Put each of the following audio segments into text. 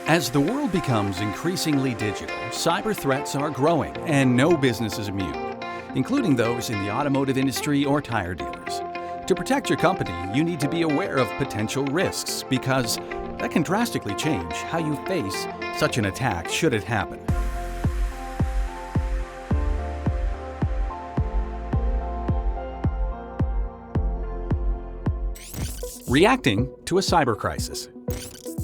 As the world becomes increasingly digital, cyber threats are growing, and no business is immune, including those in the automotive industry or tire dealers. To protect your company, you need to be aware of potential risks because that can drastically change how you face such an attack should it happen. Reacting to a cyber crisis.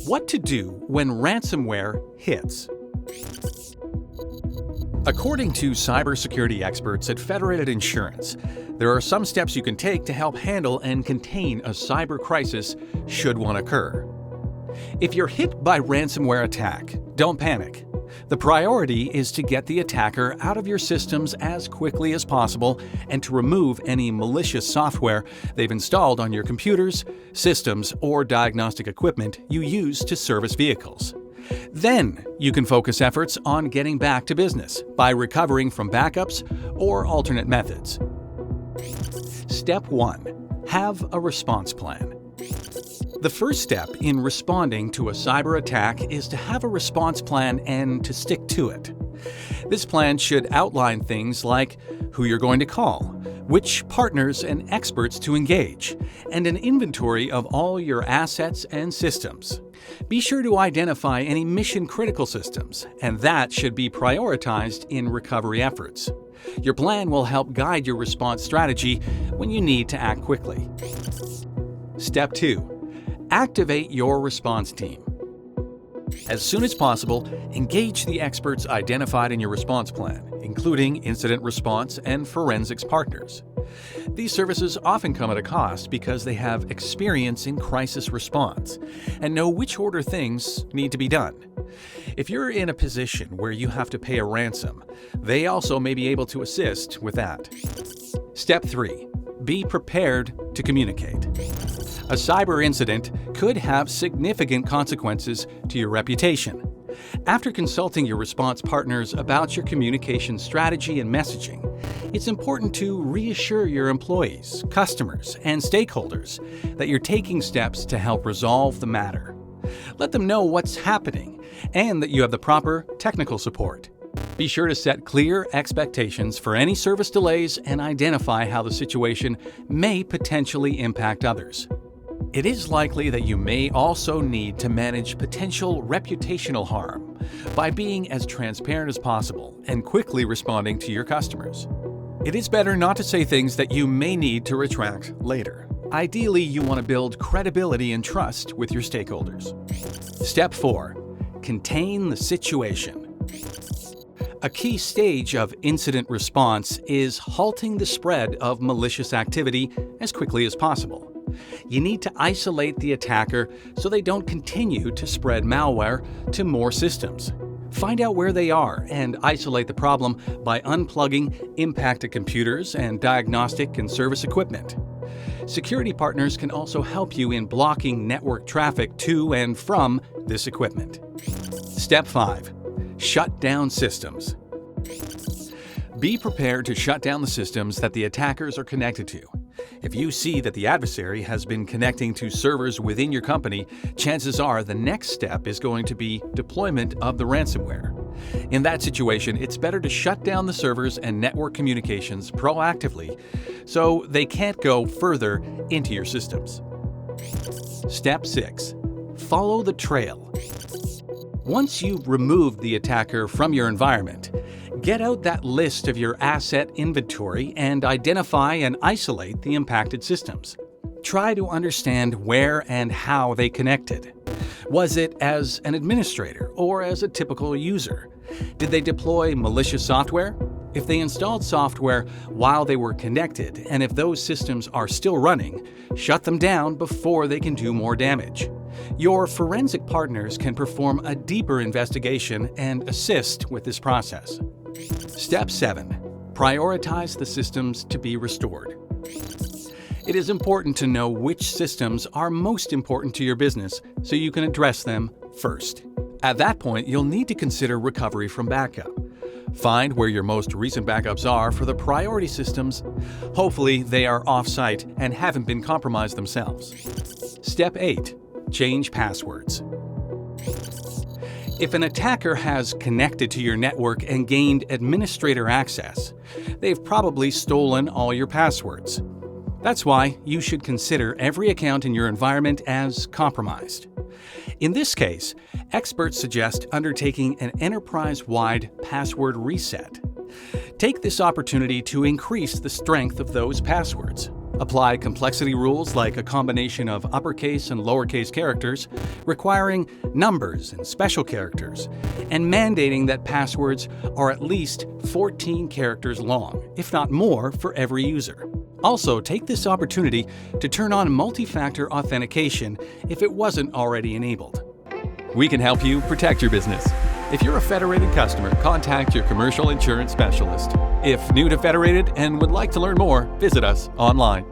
What to do when ransomware hits. According to cybersecurity experts at Federated Insurance, there are some steps you can take to help handle and contain a cyber crisis should one occur. If you're hit by ransomware attack, don't panic. The priority is to get the attacker out of your systems as quickly as possible and to remove any malicious software they've installed on your computers, systems, or diagnostic equipment you use to service vehicles. Then you can focus efforts on getting back to business by recovering from backups or alternate methods. Step 1. Have a response plan. The first step in responding to a cyber attack is to have a response plan and to stick to it. This plan should outline things like who you're going to call, which partners and experts to engage, and an inventory of all your assets and systems. Be sure to identify any mission-critical systems, and that should be prioritized in recovery efforts. Your plan will help guide your response strategy when you need to act quickly. Step 2. Activate your response team. As soon as possible, engage the experts identified in your response plan, including incident response and forensics partners. These services often come at a cost because they have experience in crisis response and know which order things need to be done. If you're in a position where you have to pay a ransom, they also may be able to assist with that. Step 3. Be prepared to communicate. A cyber incident could have significant consequences to your reputation. After consulting your response partners about your communication strategy and messaging, it's important to reassure your employees, customers, and stakeholders that you're taking steps to help resolve the matter. Let them know what's happening and that you have the proper technical support. Be sure to set clear expectations for any service delays and identify how the situation may potentially impact others. It is likely that you may also need to manage potential reputational harm by being as transparent as possible and quickly responding to your customers. It is better not to say things that you may need to retract later. Ideally, you want to build credibility and trust with your stakeholders. Step 4. Contain the situation. A key stage of incident response is halting the spread of malicious activity as quickly as possible. You need to isolate the attacker so they don't continue to spread malware to more systems. Find out where they are and isolate the problem by unplugging impacted computers and diagnostic and service equipment. Security partners can also help you in blocking network traffic to and from this equipment. Step 5. Shut down systems. Be prepared to shut down the systems that the attackers are connected to. If you see that the adversary has been connecting to servers within your company, chances are the next step is going to be deployment of the ransomware. In that situation, it's better to shut down the servers and network communications proactively so they can't go further into your systems. Step 6. Follow the trail. Once you've removed the attacker from your environment, get out that list of your asset inventory and identify and isolate the impacted systems. Try to understand where and how they connected. Was it as an administrator or as a typical user? Did they deploy malicious software? If they installed software while they were connected, and if those systems are still running, shut them down before they can do more damage. Your forensic partners can perform a deeper investigation and assist with this process. Step 7. Prioritize the systems to be restored. It is important to know which systems are most important to your business so you can address them first. At that point, you'll need to consider recovery from backup. Find where your most recent backups are for the priority systems. Hopefully, they are off-site and haven't been compromised themselves. Step 8. Change passwords. If an attacker has connected to your network and gained administrator access, they've probably stolen all your passwords. That's why you should consider every account in your environment as compromised. In this case, experts suggest undertaking an enterprise-wide password reset. Take this opportunity to increase the strength of those passwords. Apply complexity rules like a combination of uppercase and lowercase characters, requiring numbers and special characters, and mandating that passwords are at least 14 characters long, if not more, for every user. Also, take this opportunity to turn on multi-factor authentication if it wasn't already enabled. We can help you protect your business. If you're a Federated customer, contact your commercial insurance specialist. If new to Federated and would like to learn more, visit us online.